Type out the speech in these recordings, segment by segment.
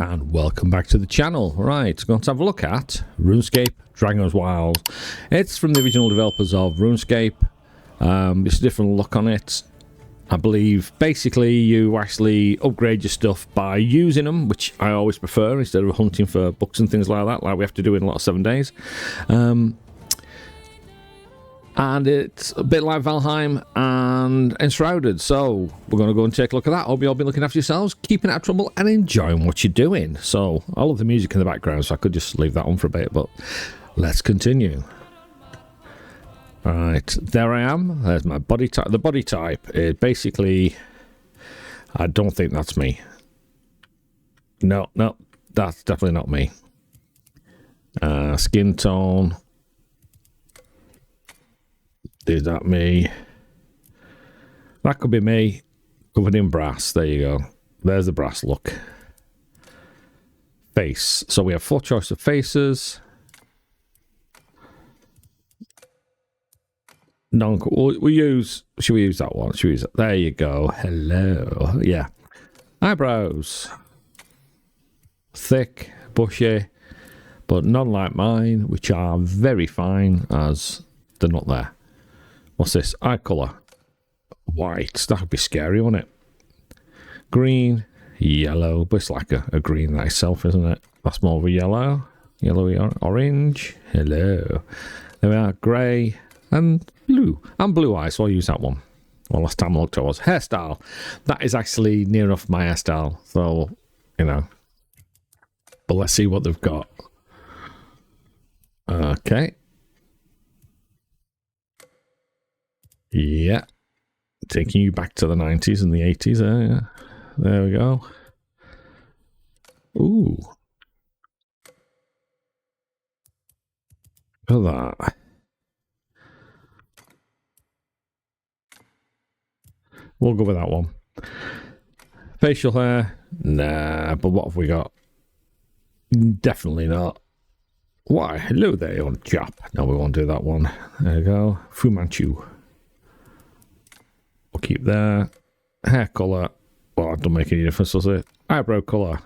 And welcome back to the channel. Right, going to have a look at Runescape Dragonwilds. It's from the original developers of Runescape. It's a different look on it. I believe basically you actually upgrade your stuff by using them, which I always prefer instead of hunting for books and things like that, like we have to do in a lot of 7 days. And it's a bit like Valheim and Enshrouded, so we're going to go and take a look at that. Hope you all been looking after yourselves, keeping out of trouble and enjoying what you're doing. So I love the music in the background, so I could just leave that on for a bit, but let's continue. Right, there I am. There's my body type. The body type is basically, I don't think that's me. No, that's definitely not me. Skin tone. Is that me? That could be me, covered in brass. There you go. There's the brass look. Face. So we have 4 choices of faces. Should we use that one? Should we use that? There you go. Hello. Yeah. Eyebrows. Thick, bushy, but none like mine, which are very fine as they're not there. What's this? Eye colour. White. That would be scary, wouldn't it? Green. Yellow. But it's like a green itself, isn't it? That's more of a yellow. Yellowy orange. Hello. There we are. Grey. And blue. And blue eyes, so I'll use that one. Well, last time I looked at was hairstyle. That is actually near enough my hairstyle. So, you know. But let's see what they've got. Okay. Yeah. Taking you back to the 90s and the 80s there, yeah. There we go. Ooh. Look at that. We'll go with that one. Facial hair. Nah, but what have we got? Definitely not. Why? Hello there, young chap. No, we won't do that one. There we go. Fu Manchu. We'll keep there. Hair colour. Well, it doesn't make any difference, does it? Eyebrow colour.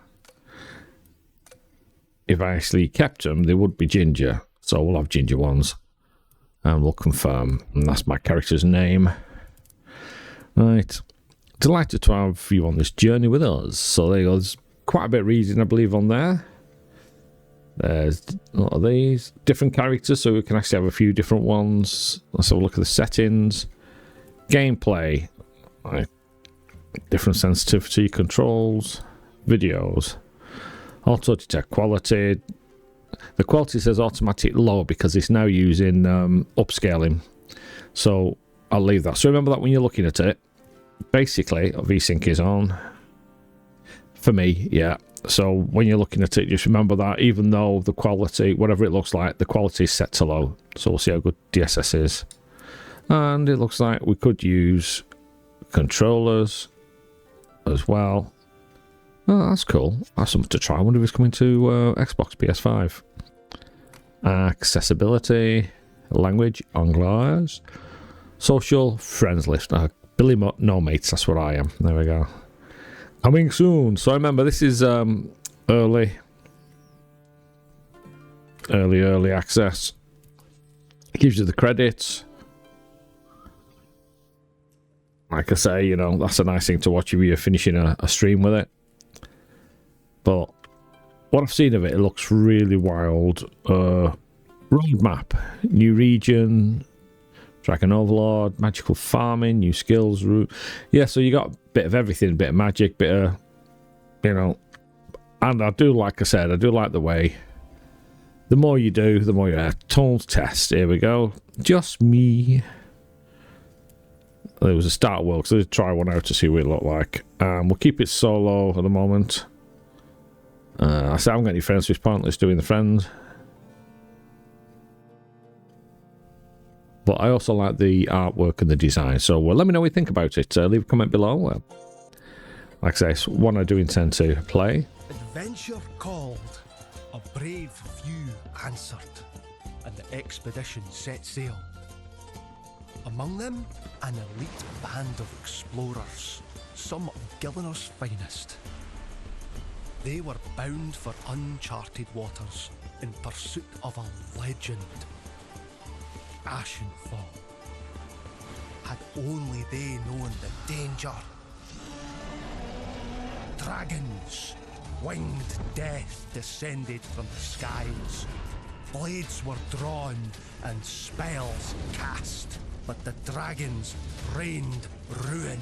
If I actually kept them, they would be ginger. So we'll have ginger ones. And we'll confirm. And that's my character's name. Right. Delighted to have you on this journey with us. So there you go. There's quite a bit of reading, I believe, on there. There's a lot of these. Different characters, so we can actually have a few different ones. Let's have a look at the settings. Gameplay. Right. Different sensitivity controls. Videos. Auto detect quality. The quality says automatic low because it's now using upscaling. So I'll leave that. So remember that when you're looking at it. Basically, VSync is on. For me, yeah. So when you're looking at it, just remember that even though the quality, whatever it looks like, the quality is set to low. So we'll see how good DSS is. And it looks like we could use controllers as well. Oh, that's cool. That's something to try. I wonder if it's coming to Xbox, PS5. Accessibility, language, Anglais, social, friends list. Billy no mates, that's what I am. There we go. Coming soon. So remember, this is early access. It gives you the credits. Like I say, you know, that's a nice thing to watch if you're finishing a stream with it. But what I've seen of it, it looks really wild. Roadmap, new region, Dragon Overlord, magical farming, new skills route. Yeah, so you got a bit of everything, a bit of magic, bit of, you know. And I do, like I said, I do like the way. The more you do, the more you tones test. Here we go. Just me. There was a start world, so let's try one out to see what it looked like. We'll keep it solo at the moment. I said I haven't got any friends, so it's pointless doing the friends. But I also like the artwork and the design. So let me know what you think about it. Leave a comment below. Like I say, it's one I do intend to play. Adventure called, a brave few answered, and the expedition set sail. Among them, an elite band of explorers, some of Gillinor's finest. They were bound for uncharted waters in pursuit of a legend. Ashenfall. Had only they known the danger. Dragons, winged death descended from the skies. Blades were drawn and spells cast, but the dragons rained ruin.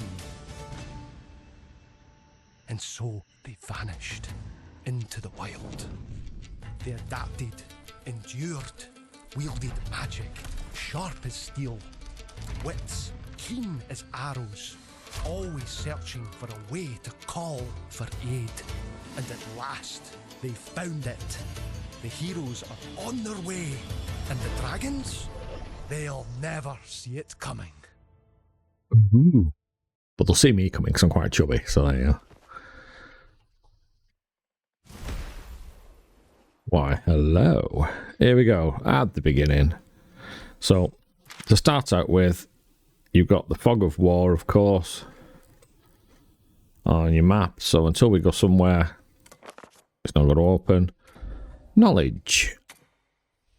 And so they vanished into the wild. They adapted, endured, wielded magic, sharp as steel, wits keen as arrows, always searching for a way to call for aid. And at last, they found it. The heroes are on their way, and the dragons, they'll never see it coming. Ooh. But they'll see me coming because I'm quite chubby, so there you go. Why, hello. Here we go, at the beginning. So, to start out with, you've got the Fog of War, of course, on your map. So until we go somewhere, it's not going to open. Knowledge.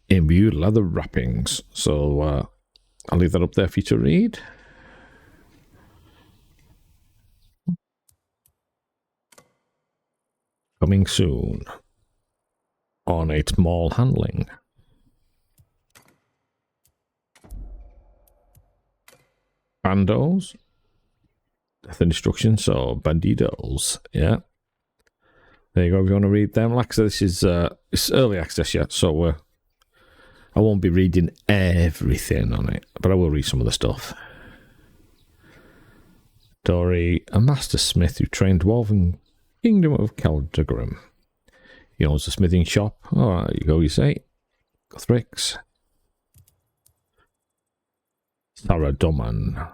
Imbued leather wrappings. So, I'll leave that up there for you to read. Coming soon. Ornate mall handling. Bandos. Death and destruction. So bandidos. Yeah. There you go. If you want to read them, like I said, this is it's early access yet, so I won't be reading everything on it, but I will read some of the stuff. Dory, a master smith who trained dwarven kingdom of Keldagrim. He owns a smithing shop. Oh, there you go, you say. Gothrix. Saradoman.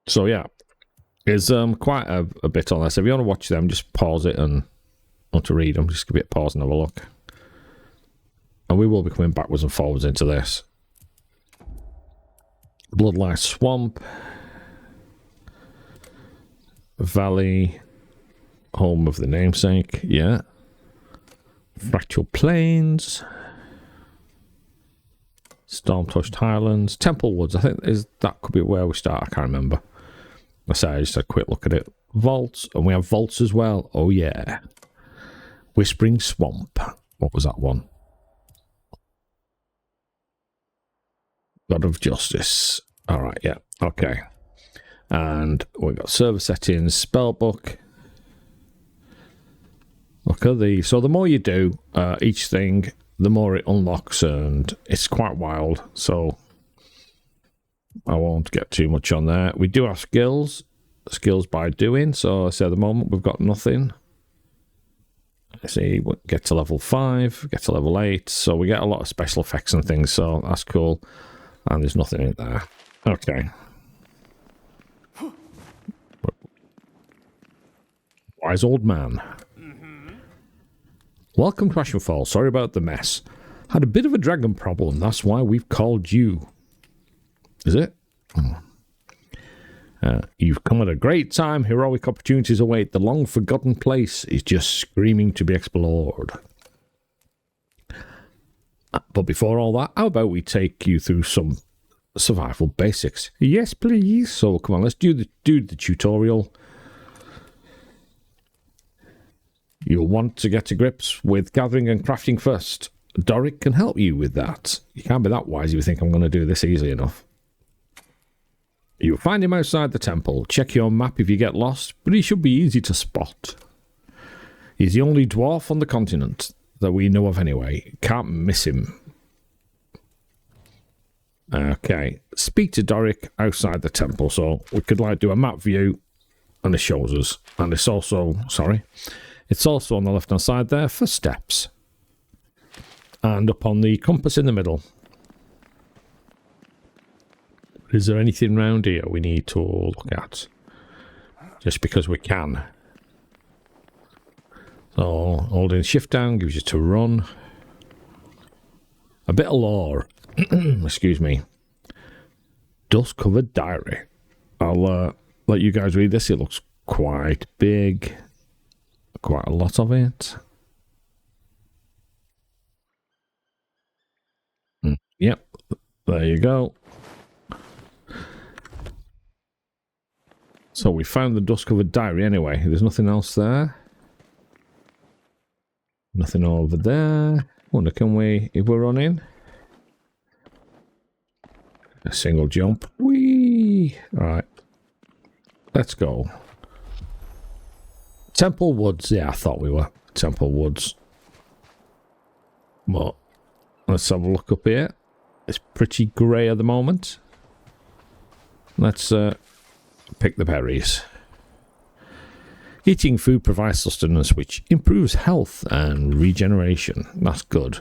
So, yeah. There's quite a bit on this. If you want to watch them, just pause it and want to read them. Just give it a pause and have a look. And we will be coming backwards and forwards into this. Bloodlight Swamp. Valley. Home of the namesake, yeah. Fractal Plains. Storm-touched Highlands. Temple Woods, I think that could be where we start, I can't remember. I just had a quick look at it. Vaults, and we have vaults as well. Oh yeah. Whispering Swamp. What was that one? God of Justice. Alright, yeah, okay. And we've got server settings, spellbook. Look at these. So the more you do each thing, the more it unlocks, and it's quite wild. So I won't get too much on there. We do have skills by doing. So I say at the moment we've got nothing. Let's see, we get to level 5, get to level 8. So we get a lot of special effects and things. So that's cool. And there's nothing in there. Okay. Wise old man. Welcome to Ashenfall. Sorry about the mess. Had a bit of a dragon problem. That's why we've called you. Is it? You've come at a great time. Heroic opportunities await. The long-forgotten place is just screaming to be explored. But before all that, how about we take you through some survival basics? Yes, please. So come on, let's do the tutorial. You'll want to get to grips with gathering and crafting first. Doric can help you with that. You can't be that wise if you think I'm going to do this easy enough. You'll find him outside the temple. Check your map if you get lost, but he should be easy to spot. He's the only dwarf on the continent that we know of anyway. Can't miss him. Okay. Speak to Doric outside the temple. So we could do a map view and it shows us. And it's also, it's also on the left-hand side there for steps. And up on the compass in the middle. Is there anything round here we need to look at? Just because we can. So, holding shift down gives you to run. A bit of lore. Excuse me. Dust-covered diary. I'll let you guys read this. It looks quite big. Quite a lot of it. Yep, there you go. So we found the dust-covered diary anyway. There's nothing else there. Nothing over there. Wonder, can we, if we're running? A single jump. Whee! Alright. Let's go. Temple Woods. Yeah, I thought we were. Temple Woods. But let's have a look up here. It's pretty grey at the moment. Let's pick the berries. Eating food provides sustenance, which improves health and regeneration. That's good.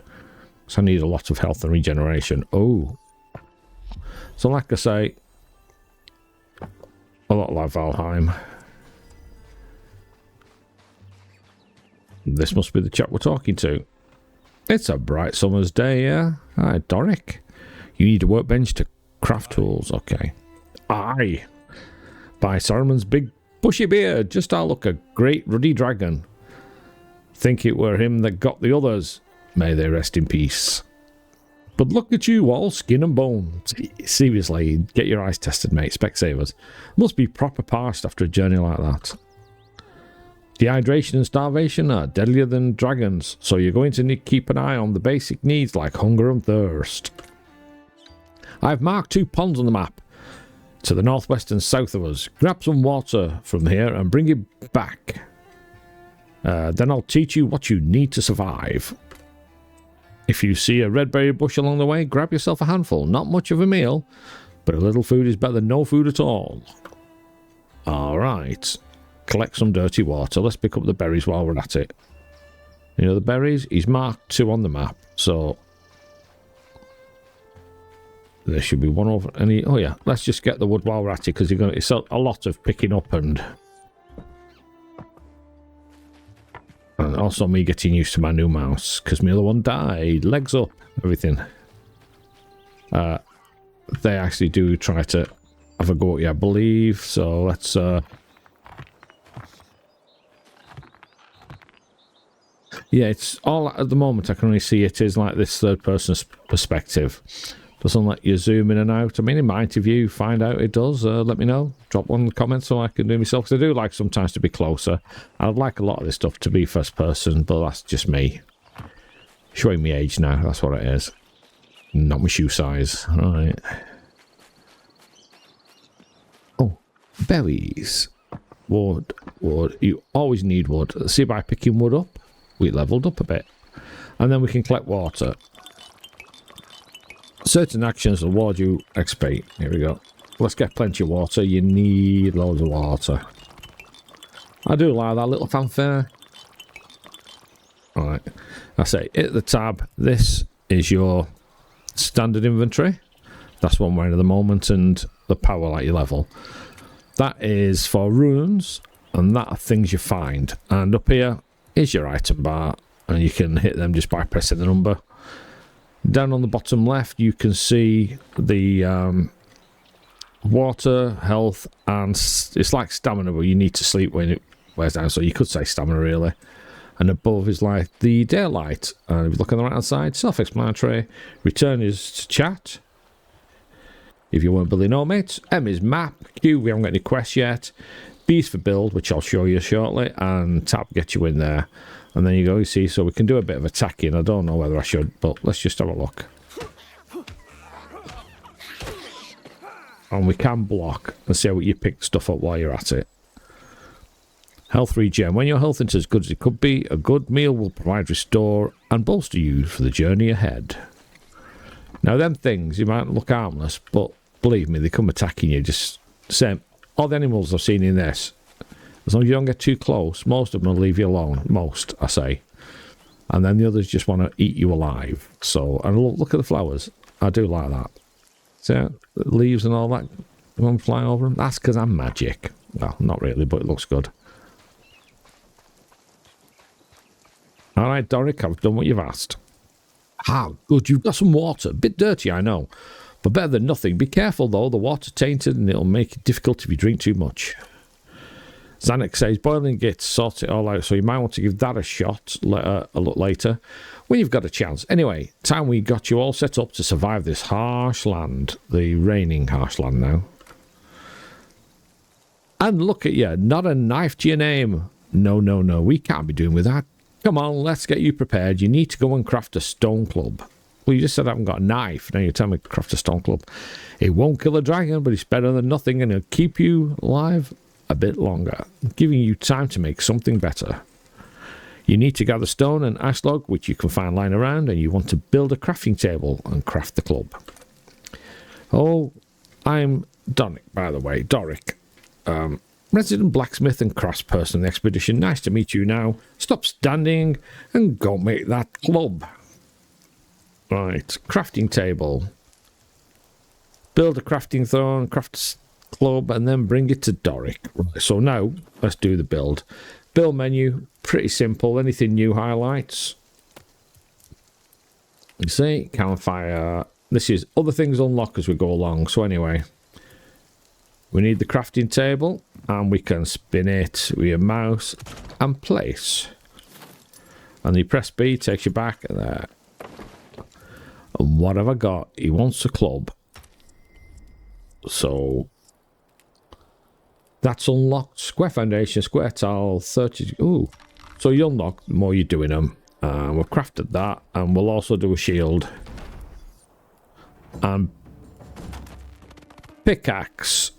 So I need a lot of health and regeneration. Oh. So like I say, a lot like Valheim. This must be the chap we're talking to. It's a bright summer's day, yeah? Hi, Doric. You need a workbench to craft tools. Okay. Aye. By Saruman's big bushy beard, just I look a great ruddy dragon. Think it were him that got the others. May they rest in peace. But look at you, all skin and bone. Seriously, get your eyes tested, mate. Specsavers. Must be proper parched after a journey like that. Dehydration and starvation are deadlier than dragons, so you're going to need to keep an eye on the basic needs like hunger and thirst. I've marked 2 ponds on the map to the northwest and south of us. Grab some water from here and bring it back. Then I'll teach you what you need to survive. If you see a red berry bush along the way, grab yourself a handful. Not much of a meal, but a little food is better than no food at all. Alright. Collect some dirty water. Let's pick up the berries while we're at it. You know the berries? He's marked 2 on the map, so there should be one over any. Oh yeah, let's just get the wood while we're at it, because it's a lot of picking up and also me getting used to my new mouse, because my other one died. Legs up, everything. They actually do try to have a go at you, I believe, so let's yeah, it's all at the moment I can only see it is like this third person's perspective. Doesn't let you zoom in and out. I mean, it might if you find out it does. Let me know. Drop one in the comments so I can do myself. Because I do like sometimes to be closer. I'd like a lot of this stuff to be first person, but that's just me. Showing me age now. That's what it is. Not my shoe size. Alright. Oh, berries. Wood. Wood. You always need wood. See, by picking wood up, we leveled up a bit. And then we can collect water. Certain actions reward you XP. Here we go. Let's get plenty of water. You need loads of water. I do like that little fanfare. Alright. I say, hit the tab. This is your standard inventory. That's one we're in at the moment, and the power light you level. That is for runes, and that are things you find. And up here is your item bar, and you can hit them just by pressing the number. Down on the bottom left, you can see the water, health, and it's like stamina, but you need to sleep when it wears down, so you could say stamina, really. And above is like the daylight. And if you look on the right-hand side, self-explanatory. Return is to chat. If you weren't Billy No Mates. M is map. Q, we haven't got any quests yet. B is for build, which I'll show you shortly. And tab gets you in there. And then you go, you see, so we can do a bit of attacking. I don't know whether I should, but let's just have a look. And we can block and see how you pick stuff up while you're at it. Health regen. When your health is as good as it could be, a good meal will provide restore and bolster you for the journey ahead. Now, them things, you might look harmless, but believe me, they come attacking you. Just same. All the animals I've seen in this, as long as you don't get too close, most of them will leave you alone. Most, I say. And then the others just want to eat you alive. So, and look at the flowers. I do like that. See the leaves and all that come flying over them? That's because I'm magic. Well, not really, but it looks good. Alright, Doric, I've done what you've asked. Ah, good, you've got some water. A bit dirty, I know. But better than nothing. Be careful, though. The water's tainted and it'll make it difficult if you drink too much. Zanuck says, boiling gits sorts it all out, so you might want to give that a shot a look later when you've got a chance. Anyway, time we got you all set up to survive this harsh land, the raining harsh land now. And look at you, not a knife to your name. No, no, no, we can't be doing with that. Come on, let's get you prepared. You need to go and craft a stone club. Well, you just said I haven't got a knife. Now you're telling me to craft a stone club. It won't kill a dragon, but it's better than nothing, and it'll keep you alive a bit longer, giving you time to make something better. You need to gather stone and ash log, which you can find lying around, and you want to build a crafting table and craft the club. Oh, I'm Donick, by the way, Doric. Resident blacksmith and craftsperson on the expedition. Nice to meet you now. Stop standing and go make that club. Right, crafting table. Build a crafting throne, craft club, and then bring it to Doric. Right, so now, let's do the build. Build menu, pretty simple. Anything new highlights? You see, campfire. This is other things unlock as we go along. So anyway, we need the crafting table, and we can spin it with your mouse and place. And you press B, takes you back there. And what have I got? He wants a club. So that's unlocked. Square foundation, square tile, 30. Ooh. So you unlock the more you're doing them. We've crafted that, and we'll also do a shield. And pickaxe.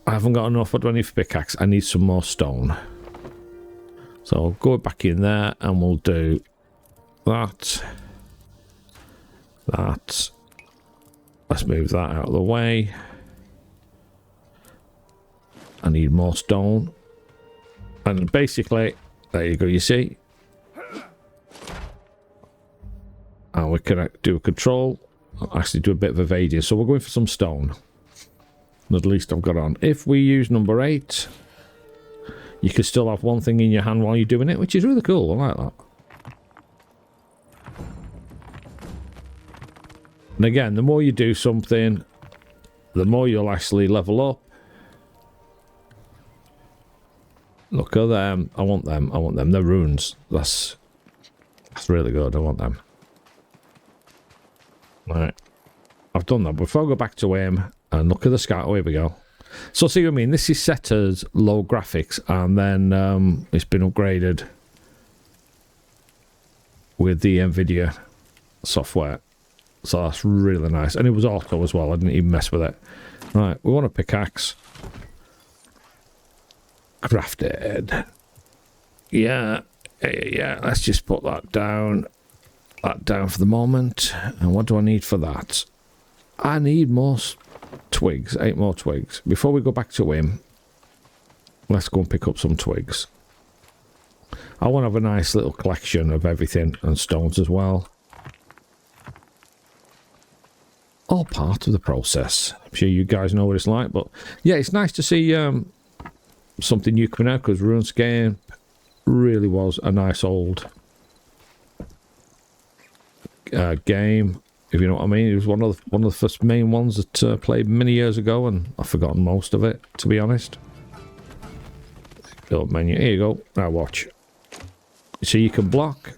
I haven't got enough. What do I need for pickaxe? I need some more stone. So I'll go back in there, and we'll do that. That. Let's move that out of the way. I need more stone. And basically, there you go, you see. And we can do a control. I'll actually do a bit of evading. So we're going for some stone. At least I've got on. If we use number 8, you can still have one thing in your hand while you're doing it, which is really cool. I like that. And again, the more you do something, the more you'll actually level up. Look at them. I want them. I want them. They're runes. That's really good. I want them. Right. I've done that. Before I go back to aim and look at the sky. Oh, here we go. So see what I mean? This is set as low graphics, and then it's been upgraded with the NVIDIA software. So that's really nice. And it was auto as well. I didn't even mess with it. Right, we want a pickaxe. Crafted. Yeah. Let's just put that down. That down for the moment. And what do I need for that? I need more twigs. 8 more twigs. Before we go back to him, let's go and pick up some twigs. I want to have a nice little collection of everything and stones as well. All part of the process. I'm sure you guys know what it's like, but yeah, it's nice to see something new coming out, because Runescape really was a nice old game, if you know what I mean. It was one of the first main ones that played many years ago, and I've forgotten most of it, to be honest. Build menu. Here you go. Now watch. So you can block.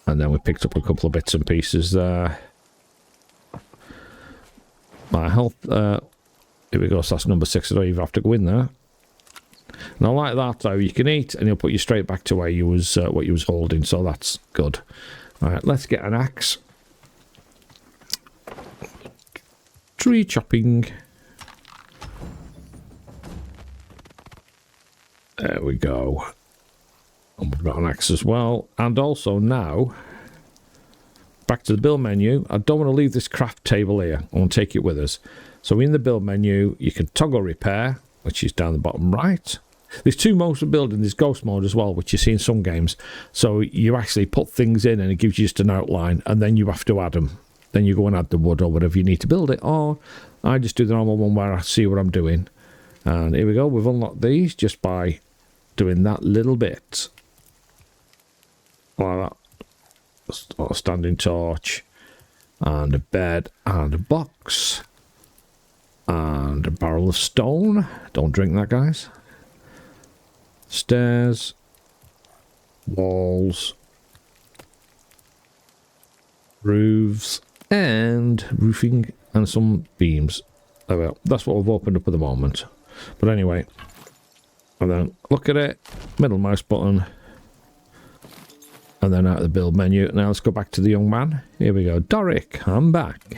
And then we picked up a couple of bits and pieces there. My health, here we go, so that's number 6, I don't even have to go in there. And I like that, though, you can eat, and he'll put you straight back to where you was, what you was holding, so that's good. Alright, let's get an axe. Tree chopping. There we go. And we've got an axe as well. And also now, back to the build menu. I don't want to leave this craft table here. I want to take it with us. So in the build menu, you can toggle repair, which is down the bottom right. There's 2 modes of building. There's ghost mode as well, which you see in some games. So you actually put things in and it gives you just an outline, and then you have to add them. Then you go and add the wood or whatever you need to build it. Or I just do the normal one where I see what I'm doing. And here we go. We've unlocked these just by doing that little bit. Like that. A standing torch, and a bed, and a box. And a barrel of stone. Don't drink that, guys. Stairs. Walls. Roofs. And roofing and some beams. There we go. That's what we've opened up at the moment. But anyway. And then look at it. Middle mouse button. And then out of the build menu. Now let's go back to the young man. Here we go. Doric, I'm back.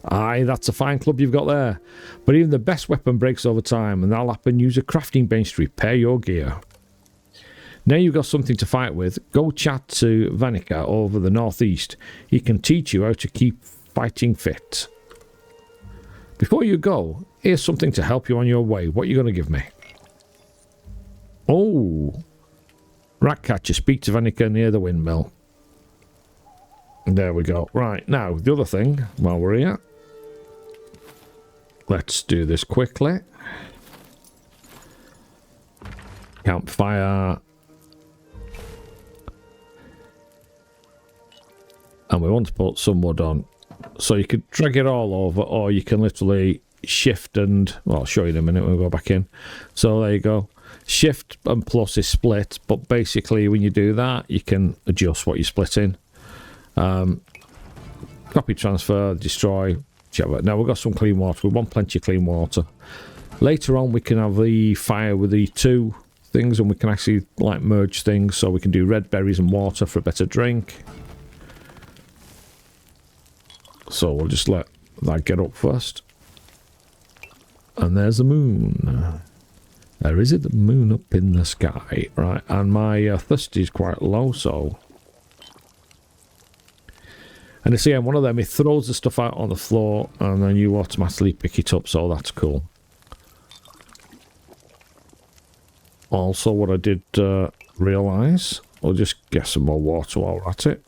Aye, that's a fine club you've got there. But even the best weapon breaks over time, and that'll happen. Use a crafting bench to repair your gear. Now you've got something to fight with, go chat to Vanica over the northeast. He can teach you how to keep fighting fit. Before you go, here's something to help you on your way. What are you going to give me? Oh, Ratcatcher, speak to Vanica near the windmill. There we go. Right, now, the other thing, while we're here. Let's do this quickly. Campfire. And we want to put some wood on. So you could drag it all over, or you can literally shift and... Well, I'll show you in a minute when we go back in. So there you go. Shift and plus is split, but basically when you do that, you can adjust what you're splitting. Copy, transfer, destroy, whichever. Now we've got some clean water. We want plenty of clean water. Later on we can have the fire with the two things, and we can actually like merge things, so we can do red berries and water for a better drink. So we'll just let that get up first. And there's the moon. There is the moon up in the sky. Right, and my thirst is quite low, so... And you see, one of them, it throws the stuff out on the floor, and then you automatically pick it up, so that's cool. Also, what I did realise, I'll just get some more water while we're at it.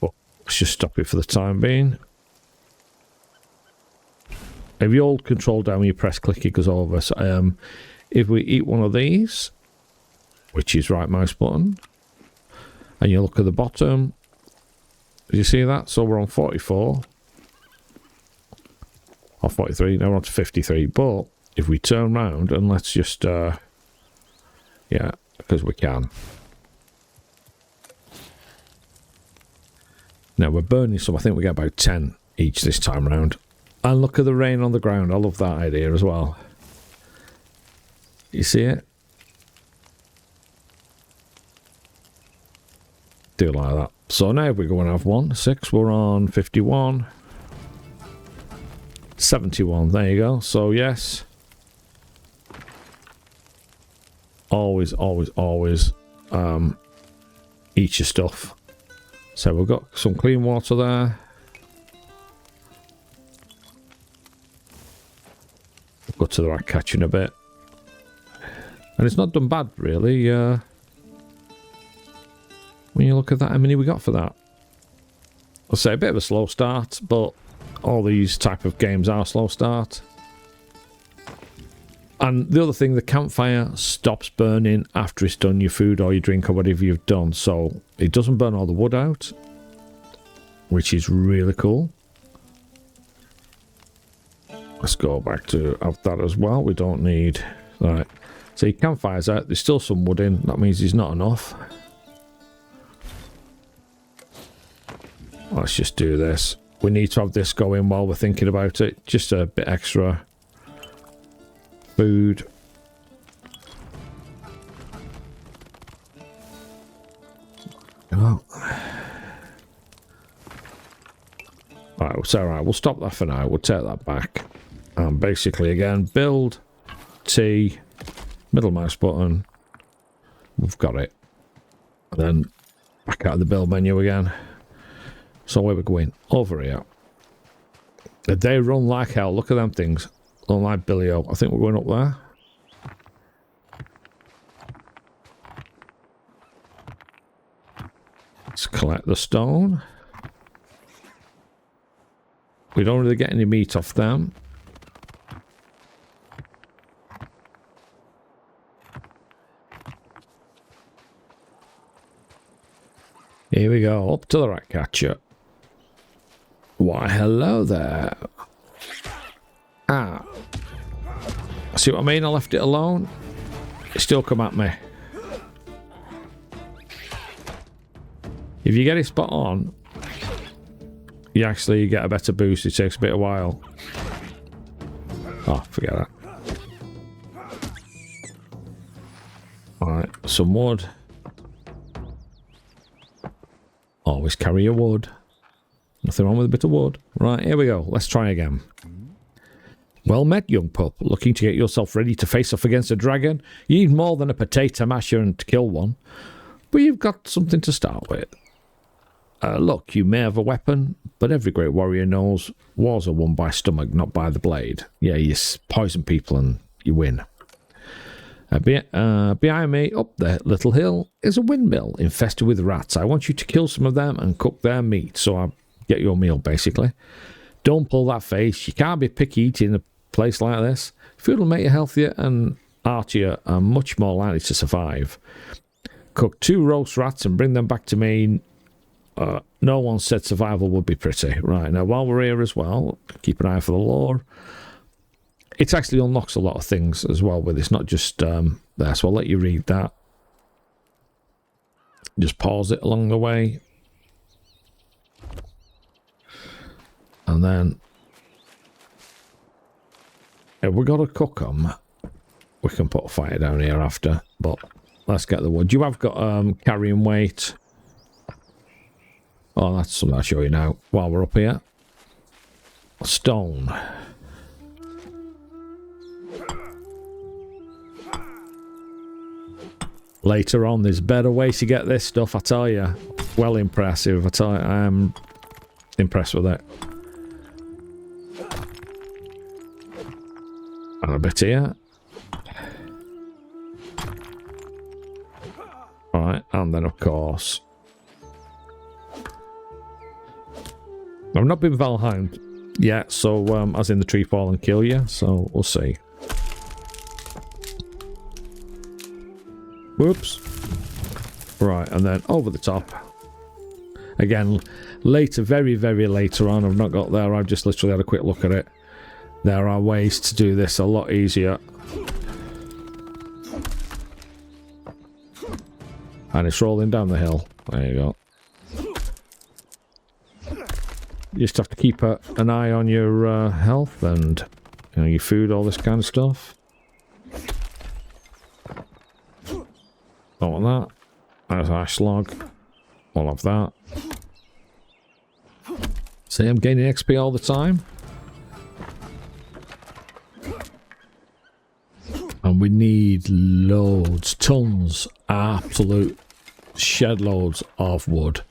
But let's just stop it for the time being. If you hold control down when you press click, it goes over. So, if we eat one of these, which is right mouse button, and you look at the bottom, do you see that? So we're on 44. Or 43, now we're on to 53. But if we turn round and let's just, yeah, because we can. Now we're burning some, I think we get about 10 each this time round. And look at the rain on the ground. I love that idea as well. You see it? Do like that. So now if we go and have 6, we're on 51. 71, there you go. So yes. Always, always, always eat your stuff. So we've got some clean water there. Go to the right catch in a bit. And it's not done bad, really. When you look at that, how many we got for that? I'll say a bit of a slow start, but all these type of games are slow start. And the other thing, the campfire stops burning after it's done your food or your drink or whatever you've done. So it doesn't burn all the wood out, which is really cool. Let's go back to have that as well. We don't need... Right. So your campfire's out. There's still some wood in. That means there's not enough. Let's just do this. We need to have this going while we're thinking about it. Just a bit extra food. Oh. Alright, so alright, we'll stop that for now. We'll take that back. And basically again, build, T, middle mouse button. We've got it. And then back out of the build menu again. So where we're going? Over here. They run like hell. Look at them things. Run like Billy O. I think we're going up there. Let's collect the stone. We don't really get any meat off them. Here we go, up to the rat catcher. Why, hello there. Ah. See what I mean? I left it alone. It still come at me. If you get it spot on, you actually get a better boost. It takes a bit of a while. Oh, forget that. Alright, some wood. Always carry your wood. Nothing wrong with a bit of wood. Right, here we go. Let's try again. Well met, young pup. Looking to get yourself ready to face off against a dragon? You need more than a potato masher and to kill one. But you've got something to start with. Look, you may have a weapon, but every great warrior knows wars are won by stomach, not by the blade. Yeah, you poison people and you win. Behind me, up the little hill, is a windmill infested with rats. I want you to kill some of them and cook their meat, so I get your meal, basically. Don't pull that face. You can't be picky eating in a place like this. Food will make you healthier and artier and much more likely to survive. Cook 2 roast rats and bring them back to me. No one said survival would be pretty. Right, now while we're here as well, keep an eye for the lore. It actually unlocks a lot of things as well with this, not just there, so I'll let you read that. Just pause it along the way. And then, if we've got to cook them, we can put a fire down here after, but let's get the wood. You have got carrying weight. Oh, that's something I'll show you now while we're up here. Stone. Later on, there's better ways to get this stuff, I tell you. Well impressive, I tell you. I am impressed with it. And a bit here. Alright, and then of course... I've not been Valheim yet, so as in the tree fall and kill you, so we'll see. Whoops. Right, and then over the top. Again, later, very, very later on, I've not got there, I've just literally had a quick look at it. There are ways to do this a lot easier. And it's rolling down the hill. There you go. You just have to keep an eye on your health and your food, all this kind of stuff. Don't want that. There's ash log. I'll have that. See, I'm gaining XP all the time. And we need loads, tons, absolute shed loads of wood.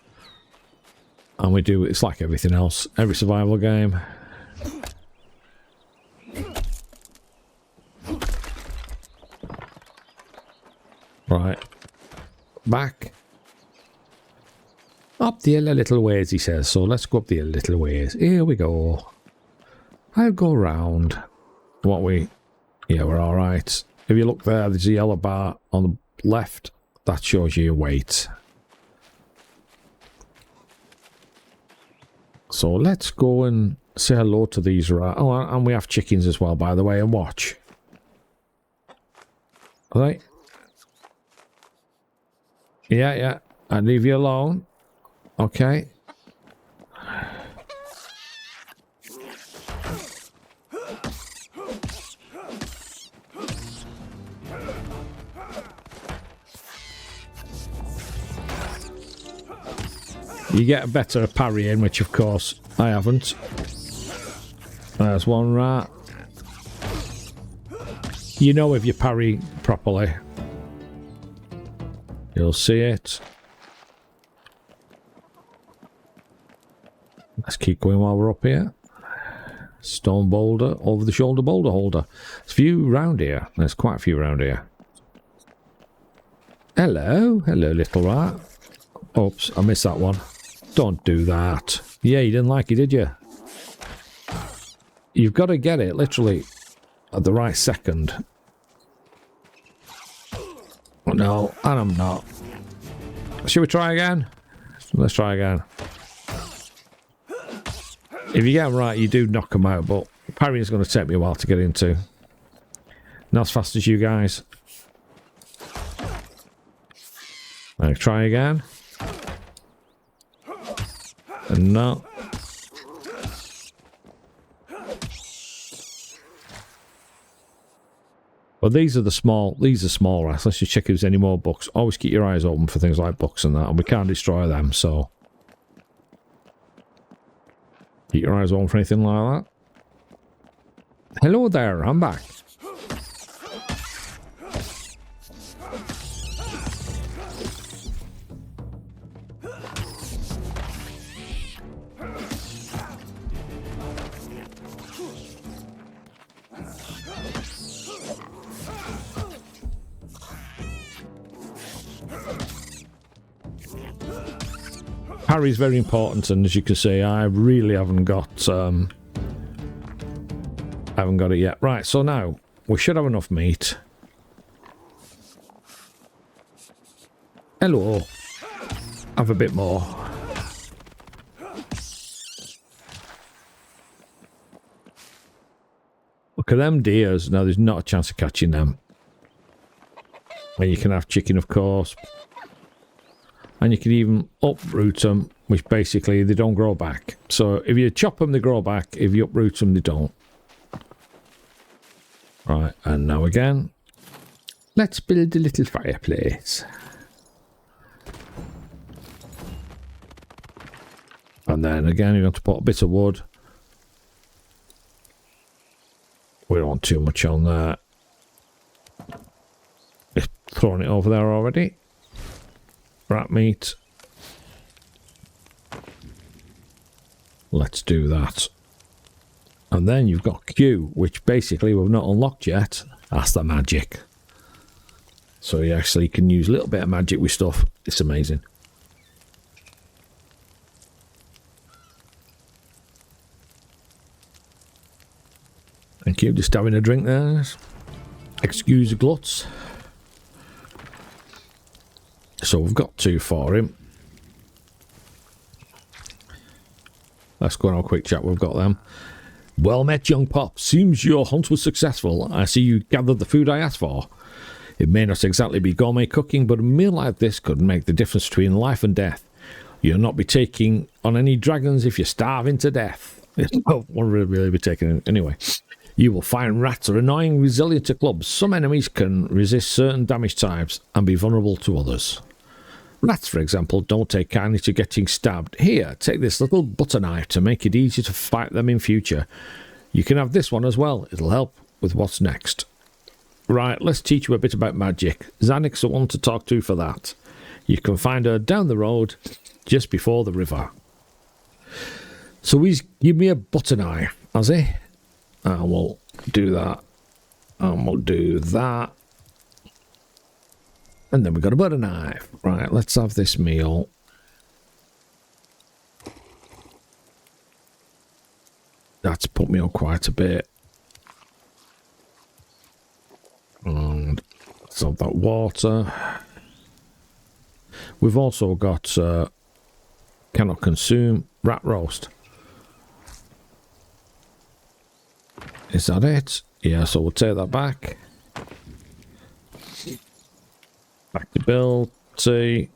And we do, it's like everything else, every survival game. Right. Back. Up the hill a little ways, he says. So let's go up the hill a little ways. Here we go. I'll go round. Yeah, we're alright. If you look there, there's a yellow bar on the left. That shows you your weight. So let's go and say hello to these rats. Oh, and we have chickens as well, by the way, and watch. Alright. Yeah. I leave you alone. Okay. You get a better parrying, which of course I haven't. There's one rat. You know if you parry properly. You'll see it. Let's keep going while we're up here. Stone boulder, over the shoulder boulder holder. There's a few round here. There's quite a few round here. Hello, little rat. Oops, I missed that one. Don't do that. Yeah, you didn't like it, did you? You've got to get it, literally, at the right second. No, and I'm not. Should we try again? Let's try again. If you get them right, you do knock them out, but parrying is going to take me a while to get into. Not as fast as you guys. Right, try again. And no. Well, these are small rats. Let's just check if there's any more books. Always keep your eyes open for things like books and that, and we can't destroy them, so keep your eyes open for anything like that. Hello there, I'm back. Parry's very important, and as you can see, I really haven't got it yet. Right, so now we should have enough meat. Hello. Have a bit more. Look at them deers. Now there's not a chance of catching them. And you can have chicken, of course. And you can even uproot them, which basically they don't grow back. So if you chop them, they grow back. If you uproot them, they don't. Right, and now again. Let's build a little fireplace. And then again, you have to put a bit of wood. We don't want too much on there. Just throwing it over there already. Rat meat. Let's do that. And then you've got Q, which basically we've not unlocked yet. That's the magic. So you actually can use a little bit of magic with stuff. It's amazing. Thank you. Just having a drink there. Excuse the gluts. So we've got 2 for him. Let's go on a quick chat. We've got them. Well met, young pop. Seems your hunt was successful. I see you gathered the food I asked for. It may not exactly be gourmet cooking, but a meal like this could make the difference between life and death. You'll not be taking on any dragons if you're starving to death. Oh, won't really be taking it anyway. You will find rats are annoying, resilient to clubs. Some enemies can resist certain damage types and be vulnerable to others. Rats, for example, don't take kindly to getting stabbed. Here, take this little butter knife to make it easier to fight them in future. You can have this one as well. It'll help with what's next. Right, let's teach you a bit about magic. Zanik's the one to talk to for that. You can find her down the road, just before the river. So he's give me a butter knife, has he? And we'll do that. And we'll do that. And then we've got a butter knife. Right, let's have this meal. That's put me on quite a bit. And let's have that water. We've also got cannot consume rat roast. Is that it? Yeah, so we'll take that back. Back to build T,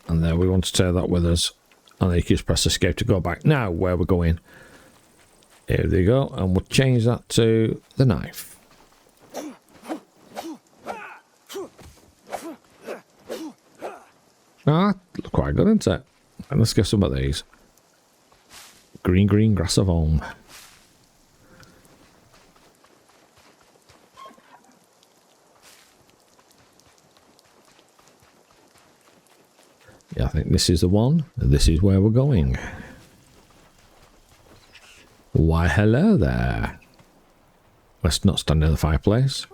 and there we want to take that with us, and then you can just press escape to go back. Now where we're going, here they go, and we'll change that to the knife. Ah, looks quite good, isn't it? And let's get some of these. Green grass of home. Yeah, I think this is the one. This is where we're going. Why, hello there. Let's not stand near the fireplace.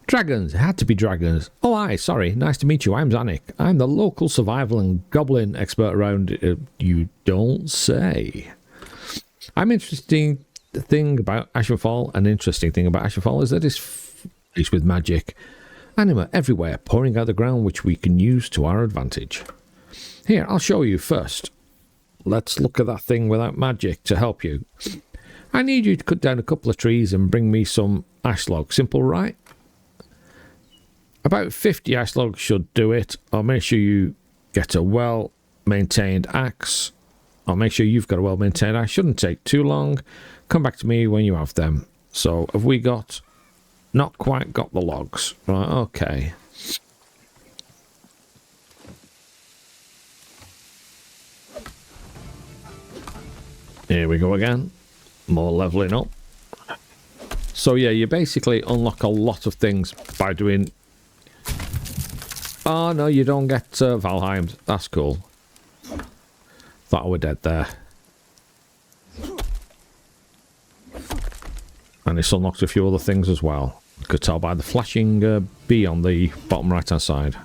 Dragons. It had to be dragons. Oh, aye, sorry. Nice to meet you. I'm Zanik. I'm the local survival and goblin expert around. You don't say. I'm interesting thing about Ashenfall. An interesting thing about Ashenfall is that it's with magic. Anima everywhere, pouring out the ground, which we can use to our advantage. Here, I'll show you first. Let's look at that thing without magic to help you. I need you to cut down a couple of trees and bring me some ash logs. Simple, right? About 50 ash logs should do it. I'll make sure you get a well-maintained axe. I'll make sure you've got a well-maintained axe. Shouldn't take too long. Come back to me when you have them. So, have we got... Not quite got the logs. Right, okay. Here we go again. More leveling up. So yeah, you basically unlock a lot of things by doing... Oh no, you don't get Valheimed. That's cool. Thought I were dead there. And it's unlocked a few other things as well. You could tell by the flashing bee on the bottom right hand side.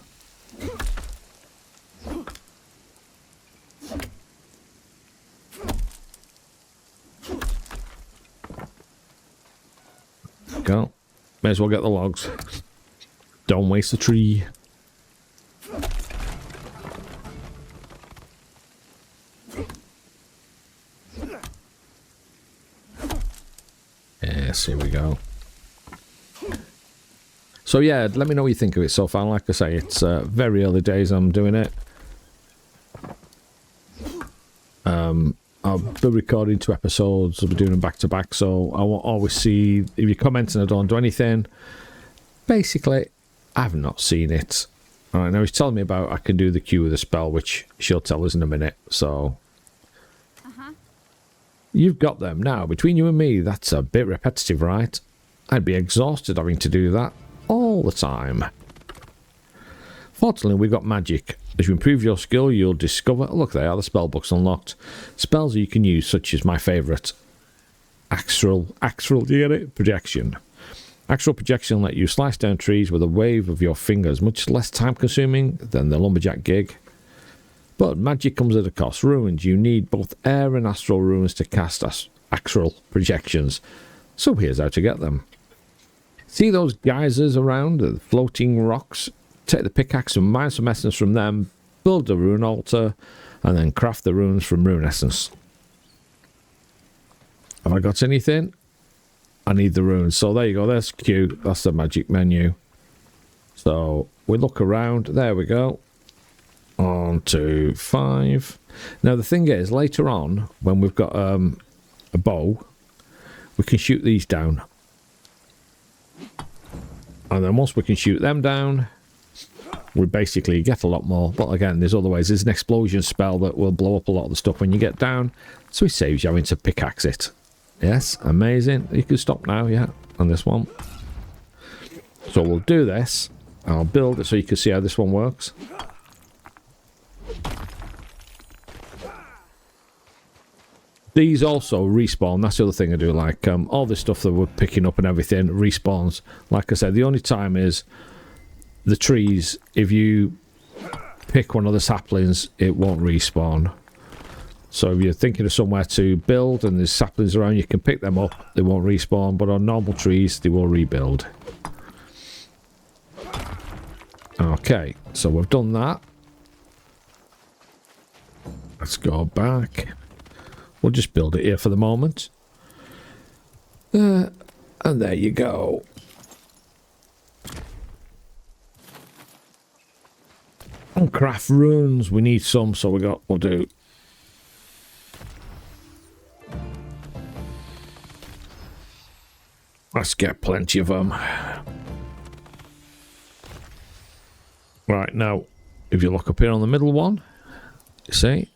Go. May as well get the logs. Don't waste a tree. Yes, here we go. So yeah, let me know what you think of it so far. Like I say, it's very early days I'm doing it. I'll be recording 2 episodes. I'll be doing them back to back, so I won't always see if you comment and I don't do anything. Basically, I've not seen it. Alright, now he's telling me about I can do the queue with a spell, which she'll tell us in a minute, so... You've got them now. Between you and me, that's a bit repetitive, right? I'd be exhausted having to do that all the time. Fortunately, we've got magic. As you improve your skill, you'll discover... Look, there are the spell books unlocked. Spells you can use, such as my favourite. Astral, do you get it? Projection. Astral projection let you slice down trees with a wave of your fingers, much less time consuming than the lumberjack gig. But magic comes at a cost. Runes. You need both air and astral runes to cast astral projections. So here's how to get them. See those geysers around, the floating rocks? Take the pickaxe and mine some essence from them, build a rune altar, and then craft the runes from rune essence. Have I got anything? I need the runes. So there you go. There's Q. That's the magic menu. So we look around. There we go. On to 5. Now the thing is, later on, when we've got a bow, we can shoot these down. And then once we can shoot them down, we basically get a lot more. But again, there's other ways. There's an explosion spell that will blow up a lot of the stuff when you get down. So it saves you having to pickaxe it. Yes, amazing. You can stop now, yeah, on this one. So we'll do this. I'll build it so you can see how this one works. These also respawn. That's the other thing I do like. All this stuff that we're picking up and everything respawns. Like I said, the only time is the trees. If you pick one of the saplings, it won't respawn. So if you're thinking of somewhere to build and there's saplings around, you can pick them up. They won't respawn. But on normal trees, they will rebuild. Okay, so we've done that. Let's go back. We'll just build it here for the moment. And there you go. And craft runes. We need some, so we'll do. Let's get plenty of them. Right, now, if you look up here on the middle one, you see?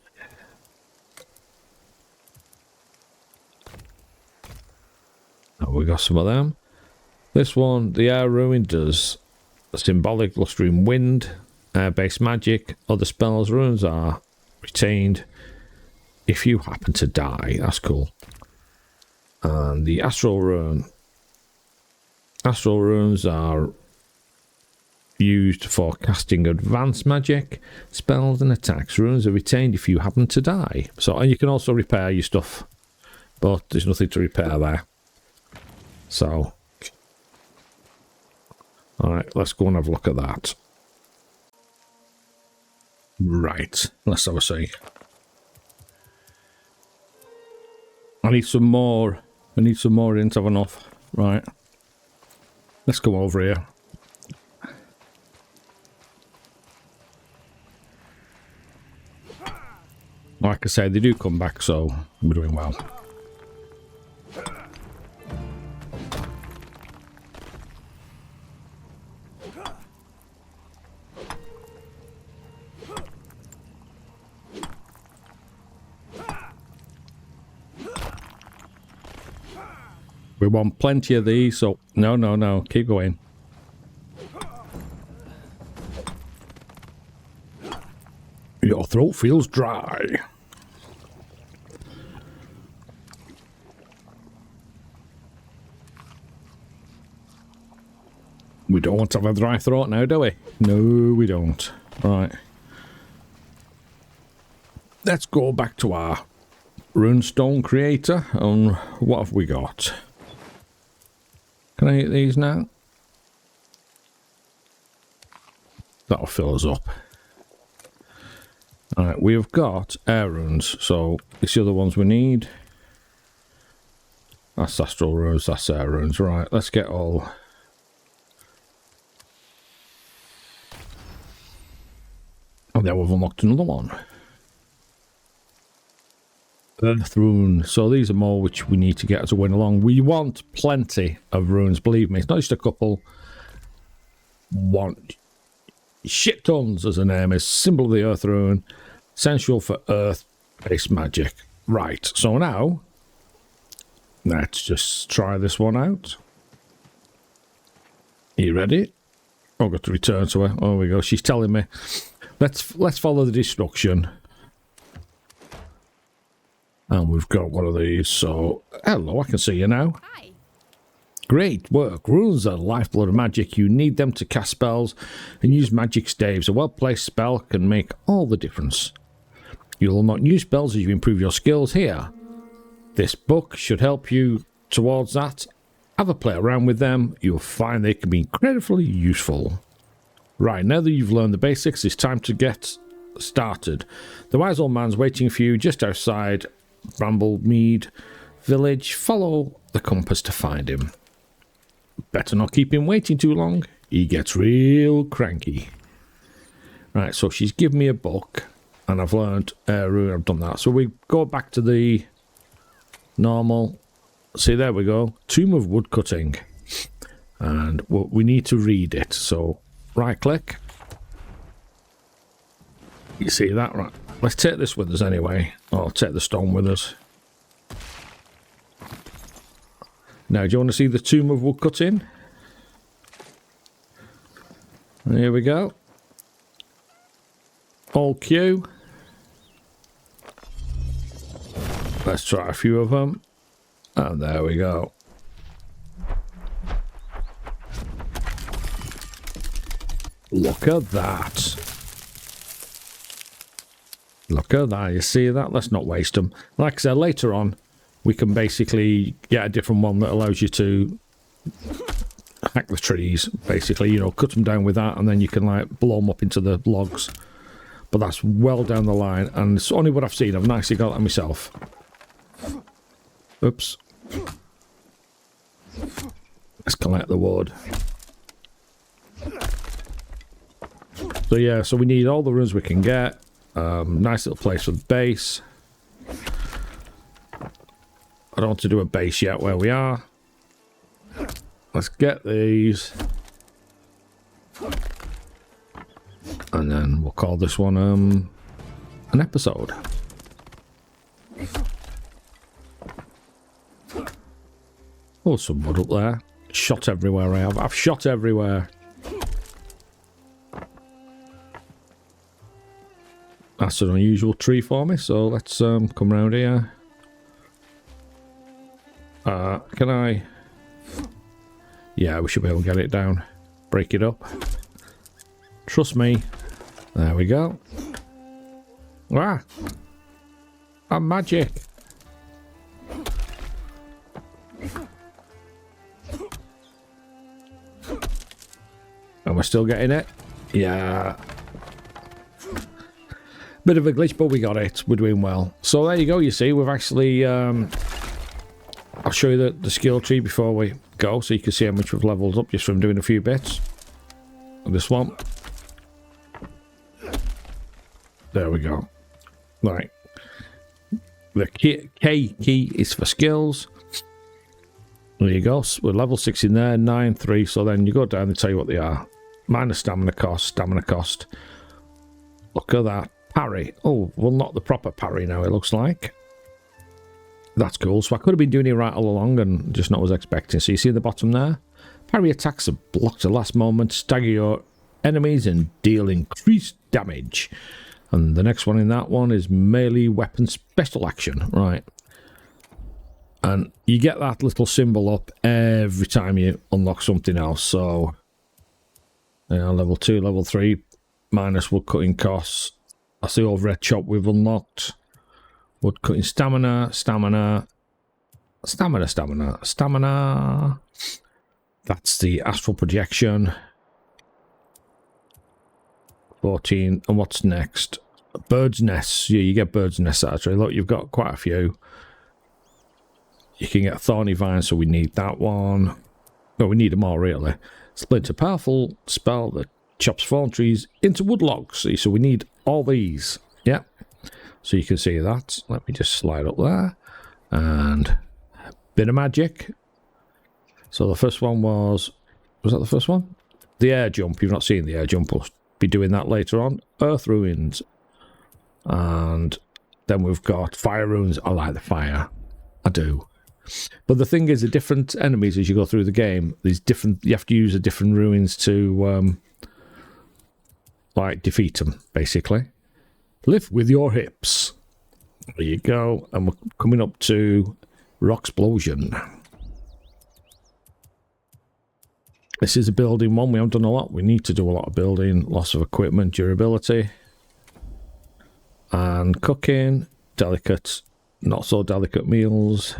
We got some of them. This one, the air rune, does a symbolic blustering wind, air-based magic. Other spells, runes are retained if you happen to die. That's cool. And the astral rune. Astral runes are used for casting advanced magic, spells and attacks. Runes are retained if you happen to die. So, and you can also repair your stuff, but there's nothing to repair there. So, alright, let's go and have a look at that. Right, let's have a see. I need some more. I need some more. I didn't have enough. Right. Let's go over here. Like I said, they do come back, so we're doing well. We want plenty of these, so no, keep going. Your throat feels dry. We don't want to have a dry throat now, do we? No, we don't. Right. Let's go back to our runestone creator, and what have we got? Can I eat these now? That'll fill us up. Alright, we've got air runes, so it's the other ones we need. That's astral runes, that's air runes. Right, let's get all... Oh, there we've unlocked another one. Earth rune. So these are more which we need to get as we went along. We want plenty of runes, believe me. It's not just a couple. Want shit tons, as the name is. Symbol of the earth rune. Essential for earth-based magic. Right, so now let's just try this one out. Are you ready? I've got to return to her. Oh, we go. She's telling me. Let's follow the destruction. And we've got one of these, so... Hello, I can see you now. Hi. Great work. Runes are the lifeblood of magic. You need them to cast spells and use magic staves. A well-placed spell can make all the difference. You'll unlock new spells as you improve your skills here. This book should help you towards that. Have a play around with them. You'll find they can be incredibly useful. Right, now that you've learned the basics, it's time to get started. The wise old man's waiting for you just outside Bramblemead village. Follow the compass to find him. Better not keep him waiting too long. He gets real cranky. Right, so she's given me a book, and I've learned rune. I've done that. So we go back to the normal. See, there we go. Tomb of Woodcutting. And we need to read it. So right click. You see that? Right. Let's take this with us anyway. Or take the stone with us. Now, do you want to see the Tomb of Woodcutting? Here we go. All Q. Let's try a few of them. And there we go. Look at that. Look at that. You see that? Let's not waste them. Like I said, later on, we can basically get a different one that allows you to hack the trees, basically, you know, cut them down with that, and then you can, like, blow them up into the logs. But that's well down the line, and it's only what I've seen. I've nicely got that myself. Oops. Let's collect the wood. So yeah, so we need all the runes we can get. Nice little place for the base. I don't want to do a base yet where we are. Let's get these. And then we'll call this one an episode. Oh, some wood up there. Shot everywhere I have. I've shot everywhere. That's an unusual tree for me, so let's come round here. Can I... Yeah, we should be able to get it down. Break it up. Trust me. There we go. Ah! I'm magic! Am I still getting it? Yeah. Bit of a glitch, but we got it. We're doing well. So there you go. You see, we've actually... I'll show you the skill tree before we go, so you can see how much we've leveled up just from doing a few bits. This one. There we go. Right. The K key is for skills. There you go. We're level 6 in there, 9, 3. So then you go down and tell you what they are. Minus stamina cost, Look at that. Parry. Oh, well, not the proper parry now, it looks like. That's cool. So I could have been doing it right all along and just not was expecting. So you see the bottom there? Parry attacks are blocked at last moment, stagger your enemies and deal increased damage. And the next one in that one is melee weapon special action. Right. And you get that little symbol up every time you unlock something else. So, level 2, level 3, minus wood cutting costs. That's the overhead chop we've unlocked. Wood cutting stamina. That's the astral projection. 14. And what's next? Bird's nests. Yeah, you get bird's nests actually. Look, you've got quite a few. You can get thorny vine, so we need that one. No, we need them all really. Splinter, powerful spell that chops fallen trees into wood logs. See, so we need all these. Yeah. So you can see that. Let me just slide up there. And a bit of magic. So the first one was that the first one? The air jump. You've not seen the air jump. We'll be doing that later on. Earth ruins. And then we've got fire runes. I like the fire. I do. But the thing is, the different enemies as you go through the game, there's different. You have to use the different ruins to like defeat them, basically. Lift with your hips. There you go. And we're coming up to Rock Explosion. This is a building one. We haven't done a lot. We need to do a lot of building. Loss of equipment, durability. And cooking. Delicate, not so delicate meals.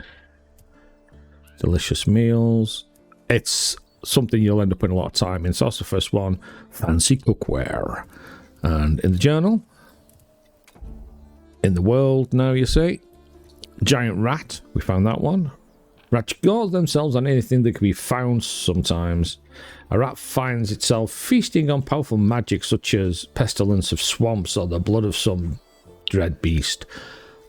Delicious meals. It's something you'll end up putting a lot of time in. So that's the first one. Fancy cookware. And in the journal. In the world now, you see. Giant rat. We found that one. Rats gorge themselves on anything that can be found sometimes. A rat finds itself feasting on powerful magic such as pestilence of swamps or the blood of some dread beast.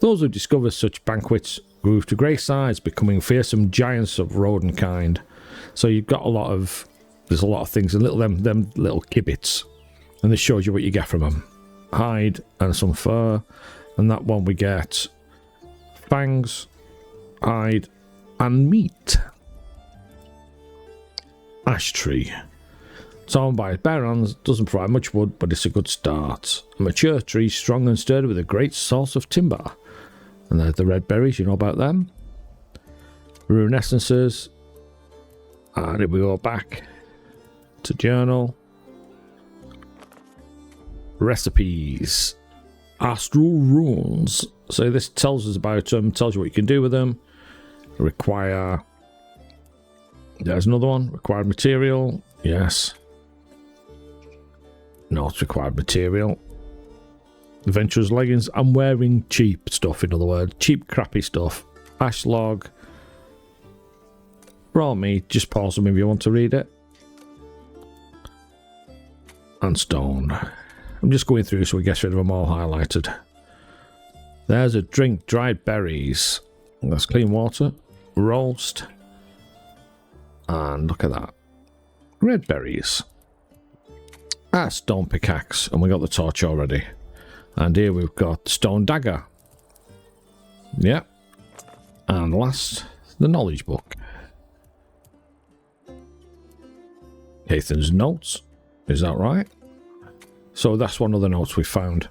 Those who discover such banquets grew to great size, becoming fearsome giants of rodent kind. So you've got there's a lot of things, and them little kibits, and this shows you what you get from them. Hide and some fur, and that one we get fangs, hide, and meat. Ash tree. It's owned by barons, doesn't provide much wood, but it's a good start. A mature tree, strong and sturdy with a great source of timber. And there's the red berries, you know about them. Rune essences. And if we go back to journal. Recipes. Astral runes. So this tells us about them, tells you what you can do with them. Require. There's another one. Required material. Yes. Not required material. Adventurer's leggings. I'm wearing cheap stuff, in other words. Cheap, crappy stuff. Ash log. Raw meat. Just pause them if you want to read it. And stone. I'm just going through so we get rid of them all highlighted. There's a drink. Dried berries. That's clean water. Roast. And look at that. Red berries. Ah, stone pickaxe. And we got the torch already. And here we've got stone dagger. Yeah. And last, the knowledge book. Hathan's notes. Is that right? So that's one of the notes we found.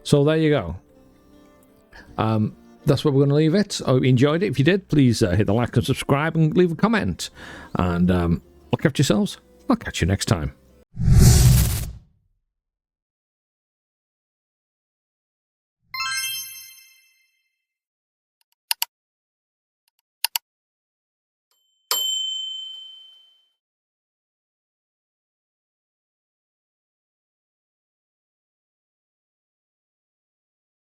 So there you go. That's where we're going to leave it. I hope you enjoyed it. If you did, please hit the like and subscribe and leave a comment. And look after yourselves. I'll catch you next time.